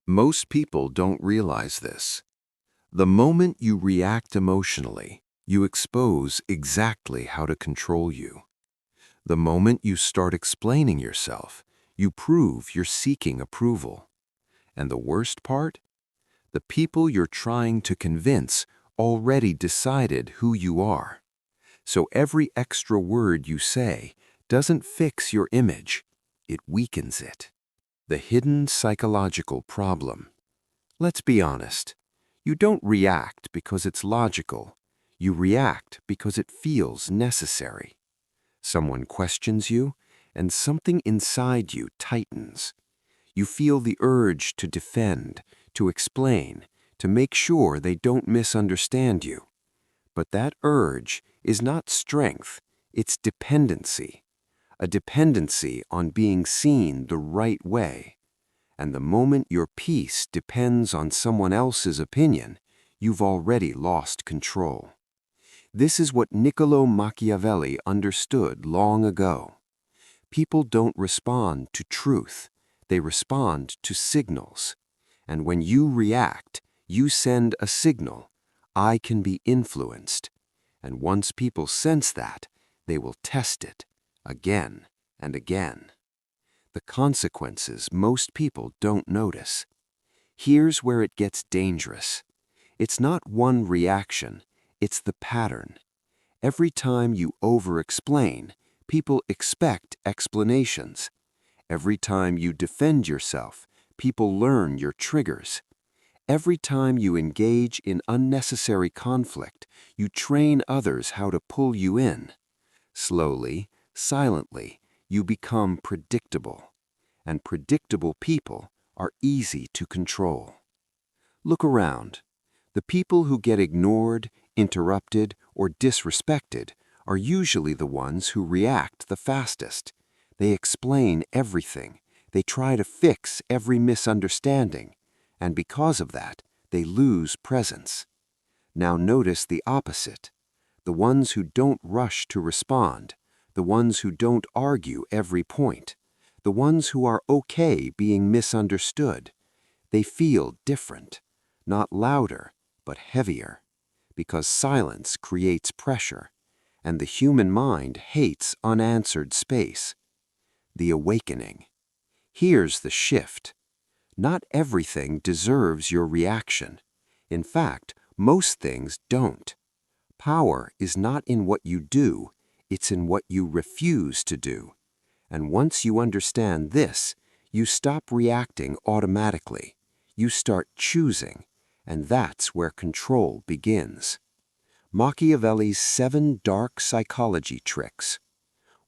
Most people don't realize this. The moment you react emotionally, you expose exactly how to control you. The moment you start explaining yourself, you prove you're seeking approval. And the worst part? The people you're trying to convince already decided who you are. So every extra word you say doesn't fix your image, it weakens it. The hidden psychological problem. Let's be honest. You don't react because it's logical. You react because it feels necessary. Someone questions you, and something inside you tightens. You feel the urge to defend, to explain, to make sure they don't misunderstand you. But that urge is not strength, it's dependency. A dependency on being seen the right way. And the moment your peace depends on someone else's opinion, you've already lost control. This is what Niccolo Machiavelli understood long ago. People don't respond to truth, they respond to signals. And when you react, you send a signal, I can be influenced. And once people sense that, they will test it again and again. The consequences most people don't notice. Here's where it gets dangerous. It's not one reaction, it's the pattern. Every time you over-explain, people expect explanations. Every time you defend yourself, people learn your triggers. Every time you engage in unnecessary conflict, you train others how to pull you in. Slowly, silently, you become predictable. And predictable people are easy to control. Look around. The people who get ignored, interrupted, or disrespected are usually the ones who react the fastest. They explain everything. They try to fix every misunderstanding. And because of that, they lose presence. Now notice the opposite. The ones who don't rush to respond, the ones who don't argue every point, the ones who are okay being misunderstood. They feel different, not louder, but heavier, because silence creates pressure, and the human mind hates unanswered space. The awakening. Here's the shift. Not everything deserves your reaction. In fact, most things don't. Power is not in what you do, it's in what you refuse to do. And once you understand this, you stop reacting automatically. You start choosing, and that's where control begins. Machiavelli's 7 dark psychology tricks.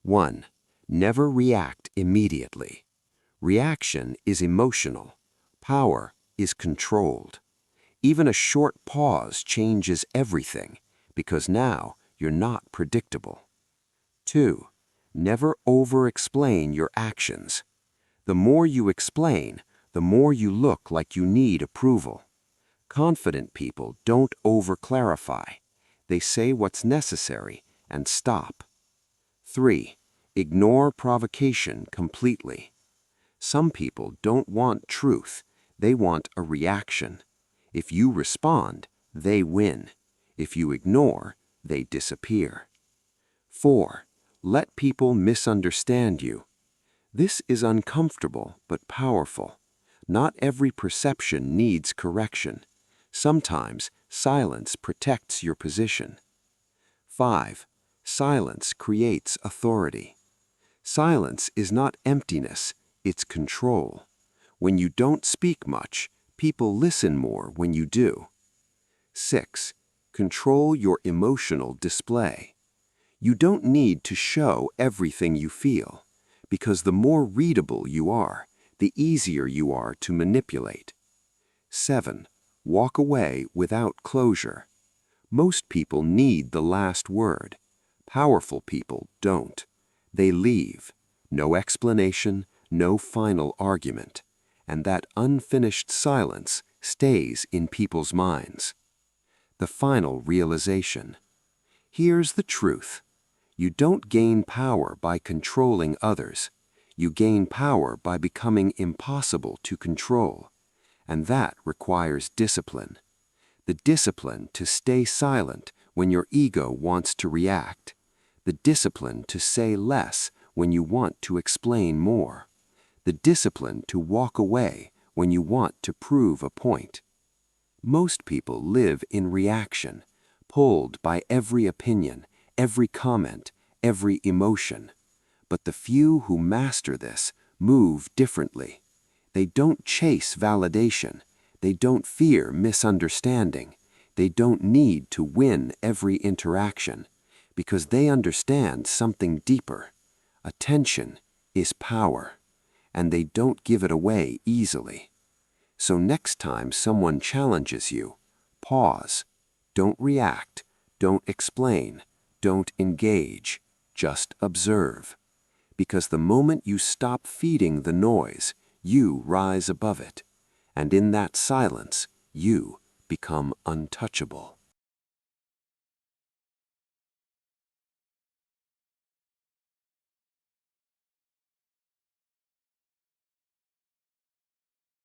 1. Never react immediately. Reaction is emotional. Power is controlled. Even a short pause changes everything, because now you're not predictable. 2. Never over-explain your actions. The more you explain, the more you look like you need approval. Confident people don't over-clarify. They say what's necessary and stop. 3. Ignore provocation completely. Some people don't want truth, they want a reaction. If you respond, they win. If you ignore, they disappear. 4. Let people misunderstand you. This is uncomfortable but powerful. Not every perception needs correction. Sometimes silence protects your position. 5. Silence creates authority. Silence is not emptiness, it's control. When you don't speak much, people listen more when you do. 6. Control your emotional display. You don't need to show everything you feel, because the more readable you are, the easier you are to manipulate. 7. Walk away without closure. Most people need the last word. Powerful people don't. They leave. No explanation, no final argument. And that unfinished silence stays in people's minds. The final realization. Here's the truth. You don't gain power by controlling others. You gain power by becoming impossible to control. and that requires discipline. The discipline to stay silent when your ego wants to react. The discipline to say less when you want to explain more. The discipline to walk away when you want to prove a point. Most people live in reaction, pulled by every opinion, every comment, every emotion. But the few who master this move differently. They don't chase validation. They don't fear misunderstanding. They don't need to win every interaction, because they understand something deeper. Attention is power, and they don't give it away easily. So next time someone challenges you, pause. Don't react. Don't explain. Don't engage. Just observe. Because the moment you stop feeding the noise, you rise above it. And in that silence, you become untouchable.